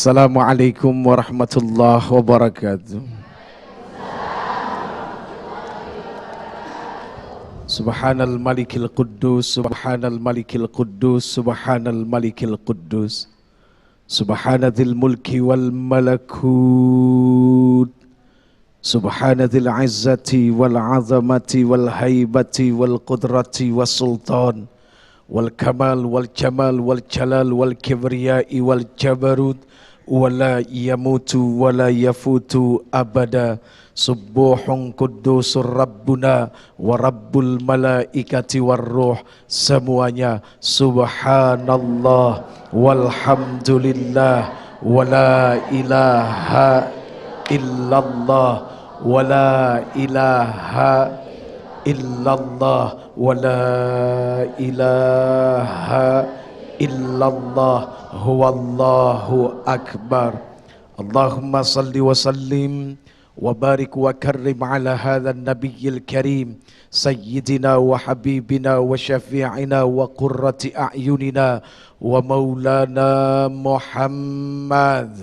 Assalamualaikum warahmatullahi wabarakatuh. Subhanal malikil quddus, subhanal malikil quddus, subhanal malikil quddus, subhanadzil mulki wal malakut, subhanadzil izzati wal azamati wal haibati wal qudrati was sultan wal kamal wal jamal wal jalal wal kibriyai wal jabarut wala yamutu wala yafutu abada. Subuhun kudusur Rabbuna wa Rabbul malaikati warruh. Semuanya subhanallah walhamdulillah wa la ilaha illallah wa la ilaha illallah wa la ilaha illallah huwallahu akbar. Allahumma salli wa sallim وبارك وكرم على هذا النبي الكريم سيدنا وحبيبنا وشفيعنا وقرة أعيننا ومولانا محمد.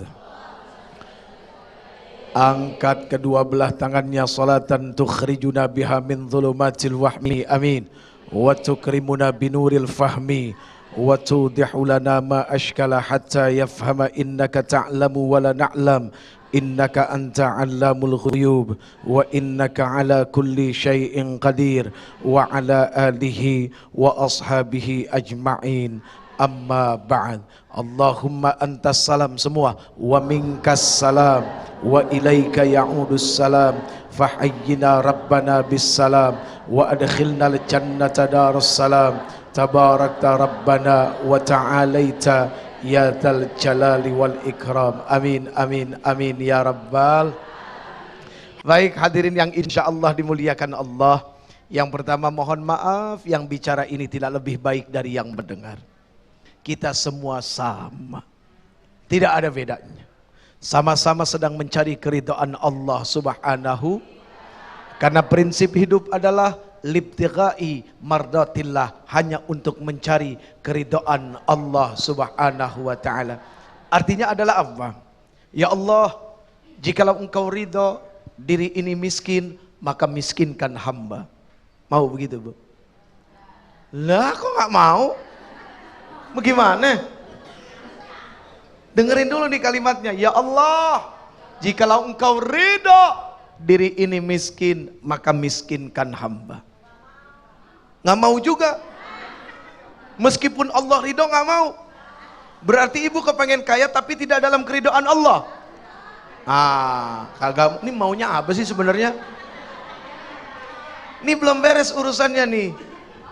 Angkat kedua belah tangannya salatan tukhrijuna biha min dhulumatil wahmi amin wa tukrimuna binuril fahmi wa tudihu lana ma ashkala hatta yafhama innaka ta'lamu wa la na'lam innaka anta allamul ghuyub wa innaka ala kulli syai'in qadir wa ala alihi wa ashabihi ajma'in amma ba'd. Allahumma antas salam semua wa minkas salam wa ilaika ya'udus salam fahayyina rabbana bis salam wa adkhilna al jannata darus salam tabarakta rabbana wa ta'alaita ya dzal jalali wal ikram. Amin amin amin ya rabbal. Baik hadirin yang insyaallah dimuliakan Allah. Yang pertama mohon maaf, yang bicara ini tidak lebih baik dari yang mendengar. Kita semua sama, tidak ada bedanya. Sama-sama sedang mencari keridhaan Allah subhanahu. Karena prinsip hidup adalah libtighai mardatillah, hanya untuk mencari keridhaan Allah subhanahu wa ta'ala. Artinya adalah apa? Ya Allah, jikalau engkau ridho diri ini miskin, maka miskinkan hamba. Mau begitu Bu? Lah kok gak mau? Bagaimana? Dengerin dulu nih kalimatnya. Ya Allah, jikalau engkau ridho diri ini miskin, maka miskinkan hamba. Nggak mau juga. Meskipun Allah ridho nggak mau. Berarti ibu kepengen kaya tapi tidak dalam keridhaan Allah. Kagak. Ini maunya apa sih sebenarnya? Ini belum beres urusannya nih.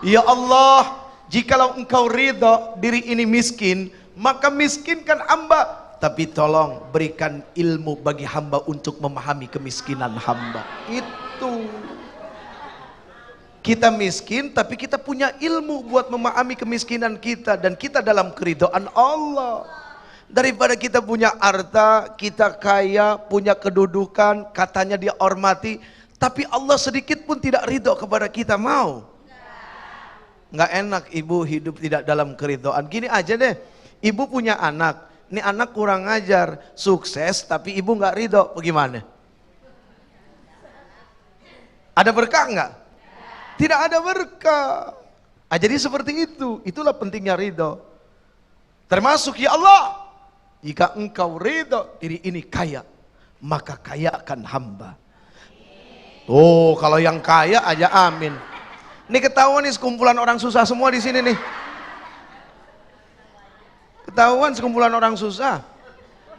Ya Allah, jikalau engkau ridho diri ini miskin, maka miskinkan hamba. Tapi tolong berikan ilmu bagi hamba untuk memahami kemiskinan hamba. Itu. Kita miskin tapi kita punya ilmu buat memahami kemiskinan kita. Dan kita dalam keridhaan Allah. Daripada kita punya harta, kita kaya, punya kedudukan, katanya dia hormati, tapi Allah sedikit pun tidak ridho kepada kita, mau? Nggak enak ibu hidup tidak dalam keridhaan. Gini aja deh, ibu punya anak, ini anak kurang ajar, sukses tapi ibu nggak ridho, bagaimana? Ada berkah nggak? Tidak ada berkah. Jadi seperti itu. Itulah pentingnya ridho. Termasuk ya Allah, jika engkau ridho diri ini kaya, maka kayakan hamba. Tuh kalau yang kaya aja amin. Ini ketahuan nih sekumpulan orang susah semua di sini nih. Ketahuan sekumpulan orang susah.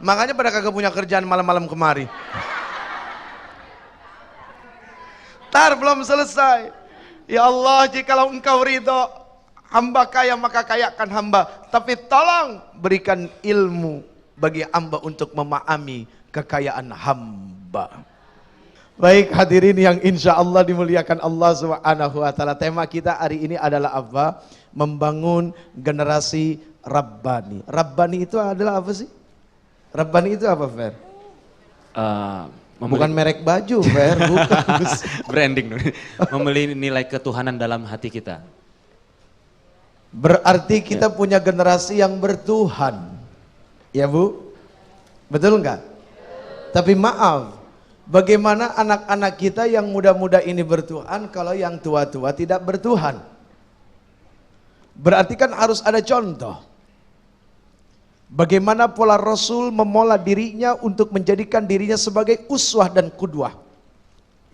Makanya pada kagak punya kerjaan malam-malam kemari. Tar belum selesai. Ya Allah, jikalau engkau ridho hamba kaya, maka kayakan hamba. Tapi tolong berikan ilmu bagi hamba untuk memahami kekayaan hamba. Baik hadirin yang insya Allah dimuliakan Allah subhanahu wa ta'ala. Tema kita hari ini adalah apa? Membangun generasi Rabbani. Rabbani itu adalah apa sih? Rabbani itu apa Fer? Bukan merek baju, Fer, bukan. Branding dong. Membeli nilai ketuhanan dalam hati kita. Berarti kita punya generasi yang bertuhan. Ya Bu? Betul enggak? Tapi maaf, bagaimana anak-anak kita yang muda-muda ini bertuhan kalau yang tua-tua tidak bertuhan? Berarti kan harus ada contoh. Bagaimana pola Rasul memola dirinya untuk menjadikan dirinya sebagai uswah dan qudwah.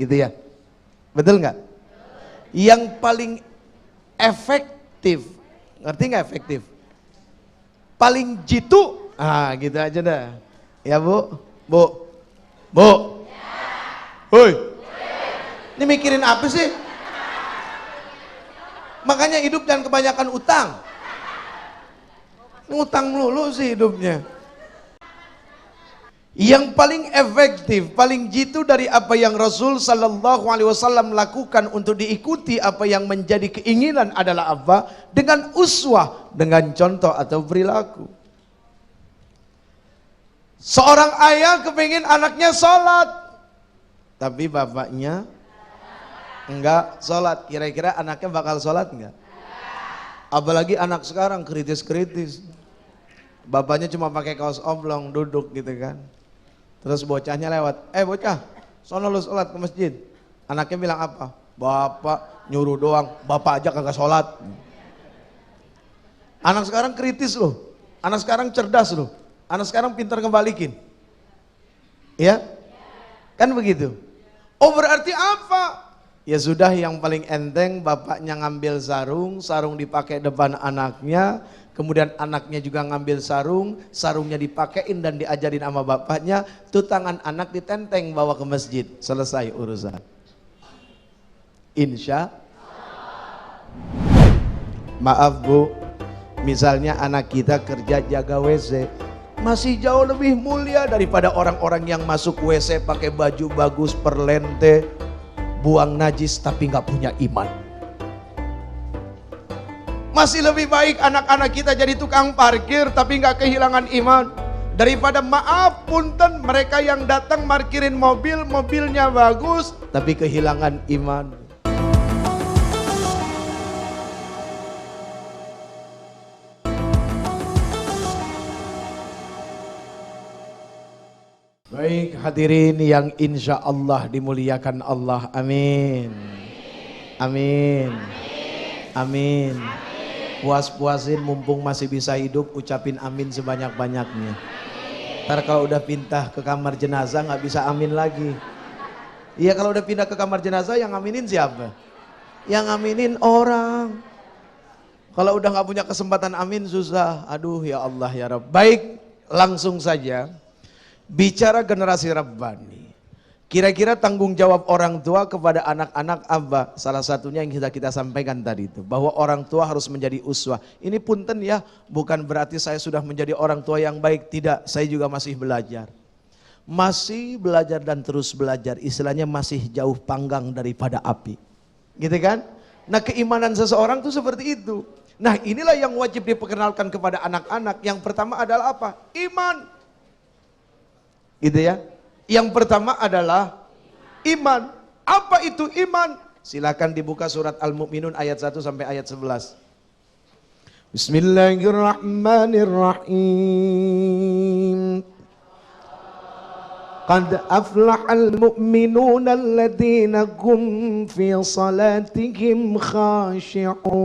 Gitu ya. Betul nggak? Yang paling efektif, ngerti nggak efektif? Paling jitu, gitu aja dah. Ya bu, bu, hoi, ini mikirin apa sih? Makanya hidup jangan kebanyakan utang. Ngutang melulu sih hidupnya. Yang paling efektif, paling jitu dari apa yang Rasul Sallallahu Alaihi Wasallam lakukan untuk diikuti apa yang menjadi keinginan adalah apa? Dengan uswah, dengan contoh atau perilaku. Seorang ayah kepingin anaknya sholat, tapi bapaknya enggak sholat. Kira-kira anaknya bakal sholat enggak? Apalagi anak sekarang kritis-kritis. Bapaknya cuma pakai kaos oblong duduk gitu kan. Terus bocahnya lewat, bocah, sono lu sholat ke masjid. Anaknya bilang apa? Bapak nyuruh doang, bapak aja kagak sholat. Anak sekarang kritis loh, anak sekarang cerdas loh, anak sekarang pintar ngebalikin. Ya? Kan begitu. Oh berarti apa? Ya sudah, yang paling enteng bapaknya ngambil sarung, sarung dipakai depan anaknya. Kemudian anaknya juga ngambil sarung, sarungnya dipakein dan diajarin sama bapaknya. Tuh tangan anak ditenteng bawa ke masjid. Selesai urusan. Insya. Maaf bu, misalnya anak kita kerja jaga WC, masih jauh lebih mulia daripada orang-orang yang masuk WC pakai baju bagus perlente, buang najis tapi nggak punya iman. Masih lebih baik anak-anak kita jadi tukang parkir tapi nggak kehilangan iman, daripada maaf punten mereka yang datang parkirin mobil, mobilnya bagus tapi kehilangan iman. Baik hadirin yang insya Allah dimuliakan Allah, amin. Amin. Amin. Puas-puasin mumpung masih bisa hidup, ucapin amin sebanyak-banyaknya. Ntar kalau udah pindah ke kamar jenazah nggak bisa amin lagi. Iya, kalau udah pindah ke kamar jenazah yang aminin siapa? Yang aminin orang. Kalau udah nggak punya kesempatan amin susah. Aduh ya Allah ya Rabb. Baik, langsung saja. Bicara generasi Rabbani, kira-kira tanggung jawab orang tua kepada anak-anak apa? Salah satunya yang kita sampaikan tadi itu, bahwa orang tua harus menjadi uswah. Ini punten ya, bukan berarti saya sudah menjadi orang tua yang baik, tidak. Saya juga masih belajar. Masih belajar dan terus belajar, istilahnya masih jauh panggang daripada api. Gitu kan? Nah keimanan seseorang tuh seperti itu. Nah inilah yang wajib diperkenalkan kepada anak-anak. Yang pertama adalah apa? Iman. Gitu ya. Yang pertama adalah iman. Apa itu iman? Silakan dibuka surat Al-Mu'minun ayat 1 sampai ayat 11. Bismillahirrahmanirrahim. Qad aflahal mu'minuna alladhina hum fi salatihim khashi'un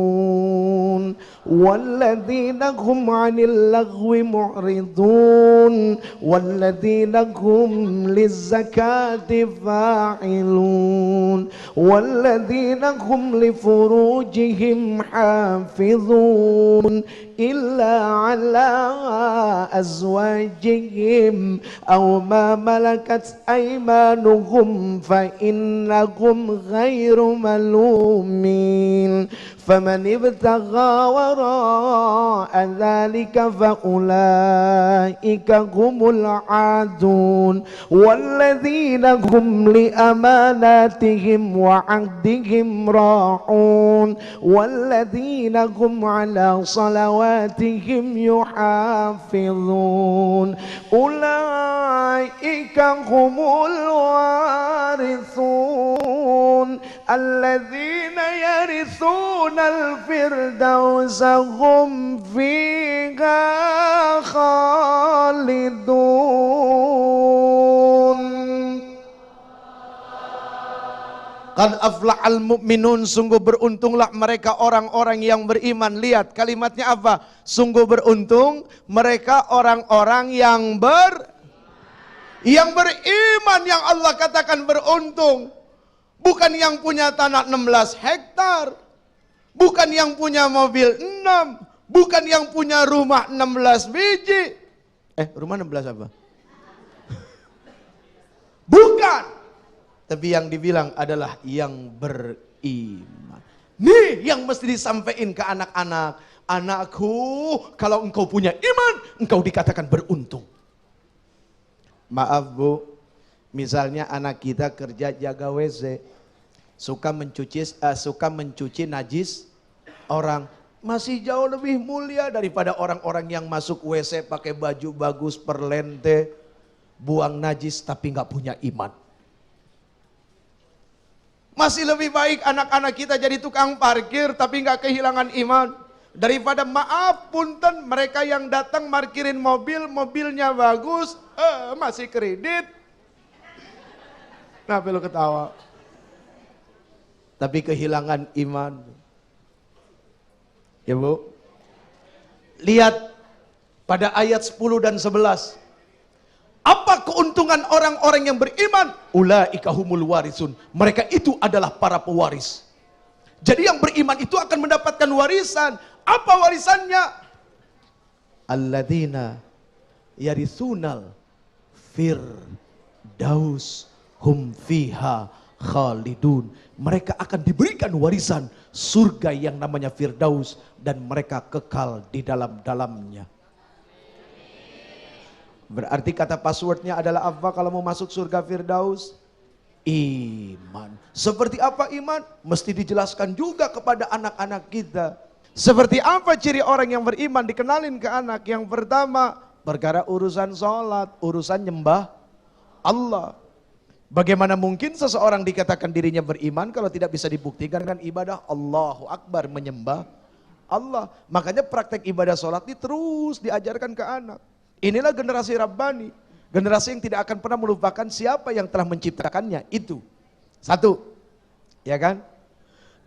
walladhina hum 'anil lagwi mu'ridun walladhina hum lizzakati fa'ilun walladhina hum li furujihim hafizun illa 'ala azwajihim aw ma malakat aymanuhum fa innahum ghairu malumin faman ibtagha wara'a dhalika fa ulaika humul aadun walladzina hum li amanatihim wa 'ahdihim ra'un walladzina hum 'ala salawatihim yuhafizun ulaika humul warithun alladzina yarithuna al-firdausa hum fiha khalidun. Qad aflahal mu'minun, sungguh beruntunglah mereka orang-orang yang beriman. Lihat kalimatnya apa? Sungguh beruntung mereka orang-orang yang beriman, yang Allah katakan beruntung. Bukan yang punya tanah 16 hektar, bukan yang punya mobil 6, bukan yang punya rumah 16 biji. Rumah 16 apa? Bukan. Tapi yang dibilang adalah yang beriman. Nih yang mesti disampaikan ke anak-anak. Anakku, kalau engkau punya iman, engkau dikatakan beruntung. Maaf Bu, misalnya anak kita kerja jaga WC, suka mencuci najis orang, masih jauh lebih mulia daripada orang-orang yang masuk WC pakai baju bagus perlente, buang najis tapi nggak punya iman. Masih lebih baik anak-anak kita jadi tukang parkir tapi nggak kehilangan iman, daripada maaf punten mereka yang datang parkirin mobil, mobilnya bagus, masih kredit. Kenapa lu ketawa? Tapi kehilangan iman. Ya Bu, lihat pada ayat 10 dan 11. Apa keuntungan orang-orang yang beriman? Ulaika humul warisun. Mereka itu adalah para pewaris. Jadi yang beriman itu akan mendapatkan warisan. Apa warisannya? Alladzina yarisunal firdaus hum fiha khalidun. Mereka akan diberikan warisan surga yang namanya Firdaus dan mereka kekal di dalam-dalamnya. Berarti kata passwordnya adalah apa kalau mau masuk surga Firdaus? Iman. Seperti apa iman? Mesti dijelaskan juga kepada anak-anak kita. Seperti apa ciri orang yang beriman? Dikenalin ke anak. Yang pertama, perkara urusan sholat, urusan nyembah Allah. Bagaimana mungkin seseorang dikatakan dirinya beriman kalau tidak bisa dibuktikan dengan ibadah Allahu Akbar, menyembah Allah. Makanya praktek ibadah sholat ini terus diajarkan ke anak. Inilah generasi Rabbani, generasi yang tidak akan pernah melupakan siapa yang telah menciptakannya. Itu satu, ya kan?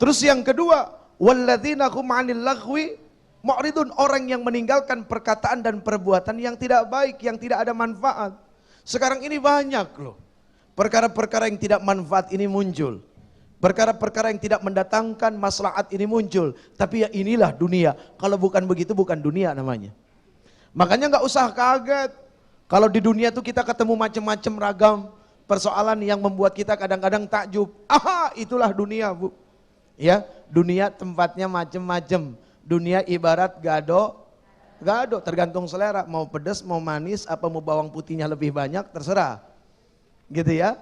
Terus yang kedua, walladzina hum 'anil laghwi mu'ridun, orang yang meninggalkan perkataan dan perbuatan yang tidak baik, yang tidak ada manfaat. Sekarang ini banyak loh perkara-perkara yang tidak manfaat ini muncul. Perkara-perkara yang tidak mendatangkan maslahat ini muncul. Tapi ya inilah dunia. Kalau bukan begitu bukan dunia namanya. Makanya nggak usah kaget. Kalau di dunia tuh kita ketemu macam-macam ragam persoalan yang membuat kita kadang-kadang takjub. Aha, itulah dunia Bu. Ya, dunia tempatnya macam-macam. Dunia ibarat gado, tergantung selera. Mau pedas, mau manis, apa mau bawang putihnya lebih banyak, terserah. Gitu ya.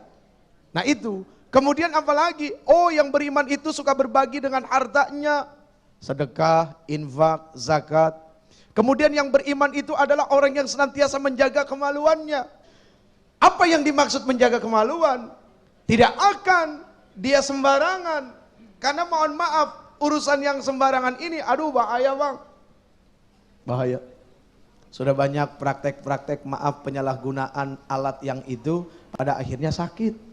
Nah itu. Kemudian apalagi? Oh, yang beriman itu suka berbagi dengan hartanya. Sedekah, infak, zakat. Kemudian yang beriman itu adalah orang yang senantiasa menjaga kemaluannya. Apa yang dimaksud menjaga kemaluan? Tidak akan dia sembarangan. Karena mohon maaf, urusan yang sembarangan ini, aduh bahaya Bang. Bahaya. Sudah banyak praktek-praktek maaf penyalahgunaan alat yang itu pada akhirnya sakit.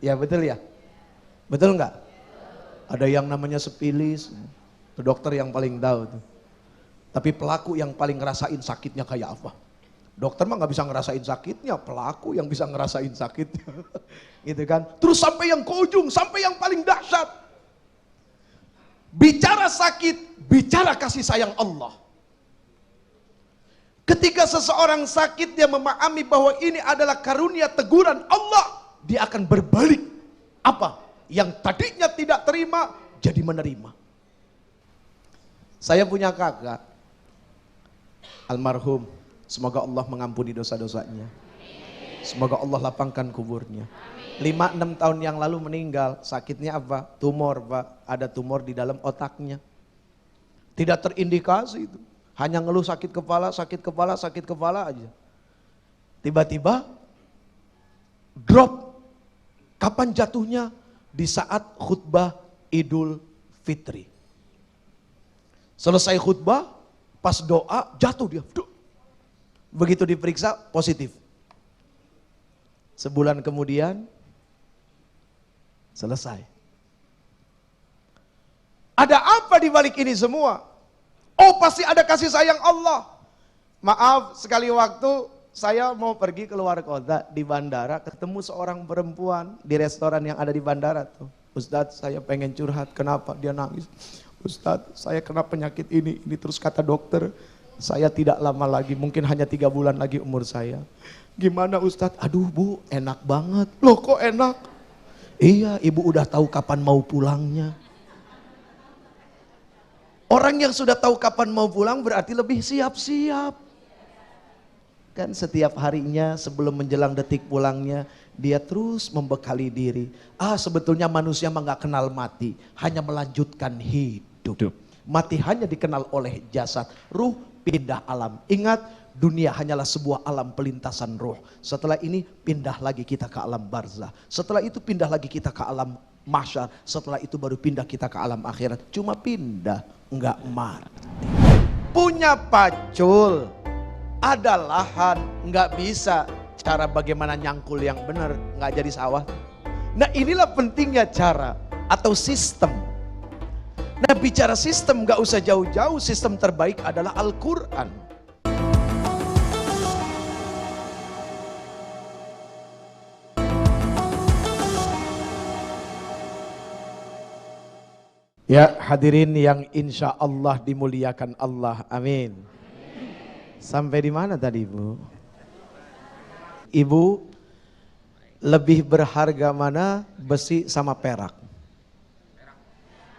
Ya betul ya? Betul enggak? Ada yang namanya sepilis, itu dokter yang paling tahu tuh. Tapi pelaku yang paling ngerasain sakitnya kayak apa? Dokter mah nggak bisa ngerasain sakitnya, pelaku yang bisa ngerasain sakitnya. Gitu kan? Terus sampai yang ke ujung, sampai yang paling dahsyat. Bicara sakit, bicara kasih sayang Allah. Ketika seseorang sakit, dia memahami bahwa ini adalah karunia teguran Allah, dia akan berbalik. Apa? Yang tadinya tidak terima, jadi menerima. Saya punya kakak, almarhum, semoga Allah mengampuni dosa-dosanya. Semoga Allah lapangkan kuburnya. 5-6 tahun yang lalu meninggal, sakitnya apa? Tumor Pak, ada tumor di dalam otaknya. Tidak terindikasi itu. Hanya ngeluh sakit kepala aja. Tiba-tiba drop. Kapan jatuhnya? Di saat khutbah Idul Fitri. Selesai khutbah, pas doa jatuh dia. Begitu diperiksa positif. Sebulan kemudian Selesai. Ada apa di balik ini semua? Oh, pasti ada kasih sayang Allah. Maaf, sekali waktu saya mau pergi keluar kota di bandara, ketemu seorang perempuan di restoran yang ada di bandara tuh. Ustadz, saya pengen curhat. Kenapa? Dia nangis. Ustadz, saya kena penyakit ini terus kata dokter, saya tidak lama lagi, mungkin hanya 3 bulan lagi umur saya. Gimana Ustadz? Aduh Bu, enak banget. Loh kok enak? Iya, ibu udah tahu kapan mau pulangnya. Orang yang sudah tahu kapan mau pulang berarti lebih siap-siap. Kan setiap harinya sebelum menjelang detik pulangnya, dia terus membekali diri. Sebetulnya manusia mah gak kenal mati, hanya melanjutkan hidup. Mati hanya dikenal oleh jasad, ruh pindah alam. Ingat, dunia hanyalah sebuah alam pelintasan ruh. Setelah ini pindah lagi kita ke alam barzah. Setelah itu pindah lagi kita ke alam mahsyar. Setelah itu baru pindah kita ke alam akhirat. Cuma pindah, enggak mati. Punya pacul, ada lahan, enggak bisa. Cara bagaimana nyangkul yang benar, enggak jadi sawah. Nah inilah pentingnya cara atau sistem. Nah bicara sistem enggak usah jauh-jauh, sistem terbaik adalah Al-Quran. Ya hadirin yang insya Allah dimuliakan Allah, amin. Sampai di mana tadi Ibu? Ibu, lebih berharga mana besi sama perak?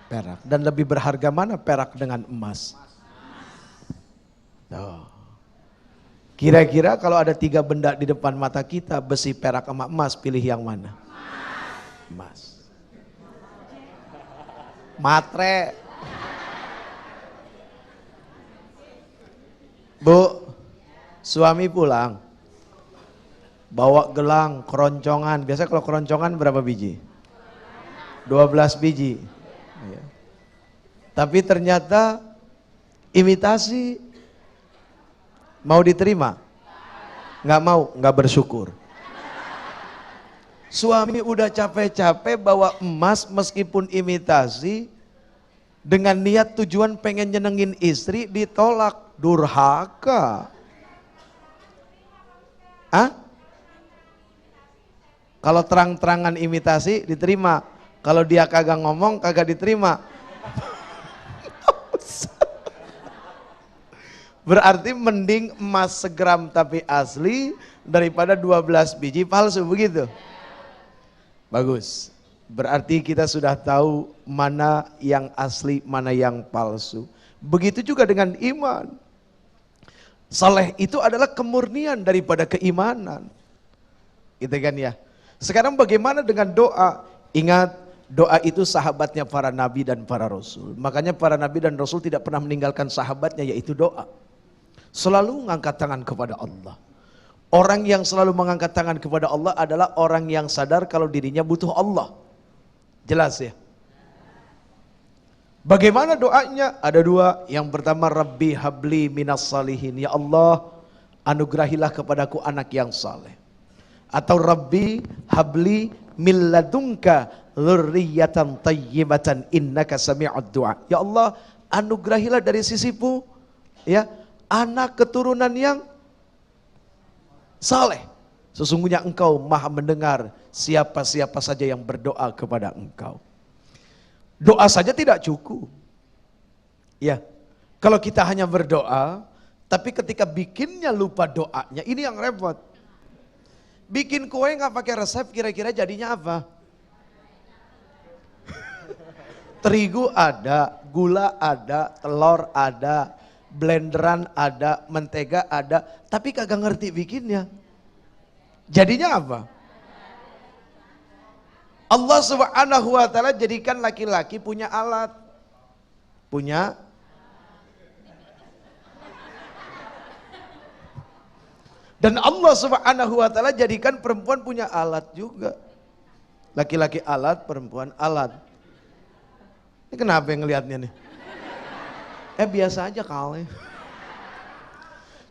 Perak. Dan lebih berharga mana perak dengan emas? Tuh. Kira-kira kalau ada 3 benda di depan mata kita, besi, perak sama emas, pilih yang mana? Emas. Matre. Bu, suami pulang, bawa gelang, keroncongan. Biasa kalau keroncongan berapa biji? 12 biji. Ya. Tapi ternyata imitasi. Mau diterima? Nggak mau, nggak bersyukur. Suami udah capek-capek bawa emas meskipun imitasi, dengan niat tujuan pengen nyenengin istri, ditolak. Durhaka. Kalau terang-terangan imitasi diterima, kalau dia kagak ngomong kagak diterima. Berarti mending emas segram tapi asli daripada 12 biji palsu, begitu? Bagus. Berarti kita sudah tahu mana yang asli, mana yang palsu. Begitu juga dengan iman. Saleh itu adalah kemurnian daripada keimanan. Gitu kan ya. Sekarang bagaimana dengan doa? Ingat, doa itu sahabatnya para nabi dan para rasul. Makanya para nabi dan rasul tidak pernah meninggalkan sahabatnya, yaitu doa. Selalu mengangkat tangan kepada Allah. Orang yang selalu mengangkat tangan kepada Allah adalah orang yang sadar kalau dirinya butuh Allah. Jelas ya? Bagaimana doanya? Ada 2. Yang pertama, Rabbi habli minas salihin. Ya Allah, anugerahilah kepadaku anak yang saleh. Atau Rabbi habli min ladunka dzurriyyatan thayyibatan innaka sami'ud du'a. Ya Allah, anugerahilah dari sisimu ya, anak keturunan yang saleh. Sesungguhnya engkau maha mendengar siapa-siapa saja yang berdoa kepada engkau. Doa saja tidak cukup. Ya, kalau kita hanya berdoa, tapi ketika bikinnya lupa doanya, ini yang repot. Bikin kue nggak pakai resep, kira-kira jadinya apa? Terigu ada, gula ada, telur ada, blenderan ada, mentega ada, tapi kagak ngerti bikinnya. Jadinya apa? Allah Subhanahu wa ta'ala jadikan laki-laki punya alat. Punya dan Allah Subhanahu wa ta'ala jadikan perempuan punya alat juga. Laki-laki alat, perempuan alat. Ini kenapa yang ngelihatnya nih? Biasa aja kali.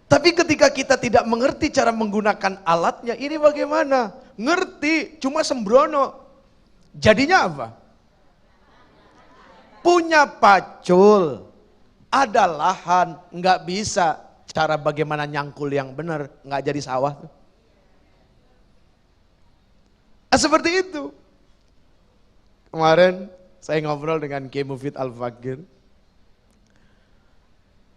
Tapi ketika kita tidak mengerti cara menggunakan alatnya, ini bagaimana? Ngerti, cuma sembrono. Jadinya apa? Punya pacul, ada lahan, nggak bisa cara bagaimana nyangkul yang benar, nggak jadi sawah tuh. Seperti itu. Kemarin saya ngobrol dengan Kiai Mufid Al-Fakir.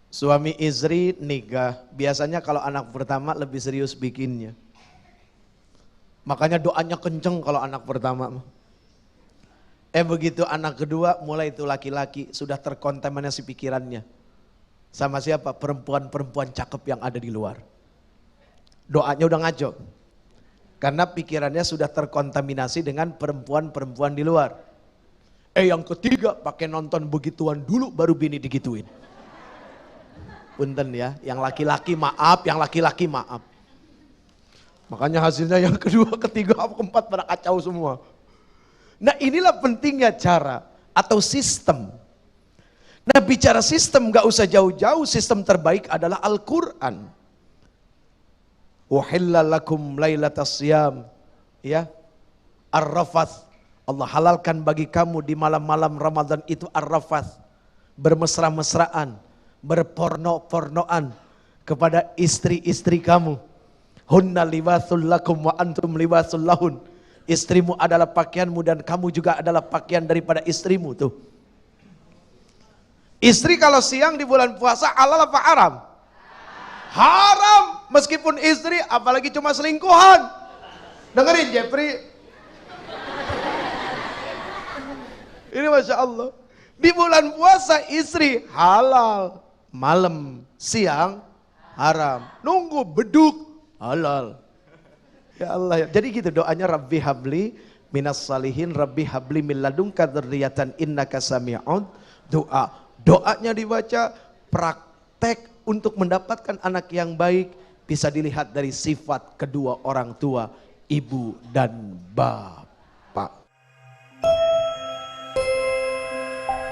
Suami istri nikah, biasanya kalau anak pertama lebih serius bikinnya. Makanya doanya kenceng kalau anak pertama. Begitu anak kedua mulai itu laki-laki sudah terkontaminasi pikirannya. Sama siapa? Perempuan-perempuan cakep yang ada di luar. Doanya udah ngaco. Karena pikirannya sudah terkontaminasi dengan perempuan-perempuan di luar. Yang ketiga pakai nonton begituan dulu baru bini digituin. Punten ya, yang laki-laki maaf, yang laki-laki maaf. Makanya hasilnya yang kedua, ketiga, keempat pada kacau semua. Nah inilah pentingnya cara atau sistem. Nah bicara sistem gak usah jauh-jauh, sistem terbaik adalah Al-Quran. Uhilla lakum lailatas siyam, ya, ar-rafath. Allah halalkan bagi kamu di malam-malam Ramadan itu ar-rafath, bermesra-mesraan, berporno-pornoan kepada istri-istri kamu. Hunna libasul lakum wa antum libasul lahun. Istrimu adalah pakaianmu dan kamu juga adalah pakaian daripada istrimu tuh. Istri kalau siang di bulan puasa halal apa haram? Haram, meskipun istri, apalagi cuma selingkuhan. Dengerin Jeffrey. Ini Masya Allah. Di bulan puasa istri halal, malam, siang haram. Nunggu beduk halal. Ya Allah. Jadi gitu doanya, Rabbi habli minas salihin, Rabbi habli min ladunka dzurriyyatan innaka sami'ud doa. Doanya dibaca, praktek untuk mendapatkan anak yang baik bisa dilihat dari sifat kedua orang tua, ibu dan bapak.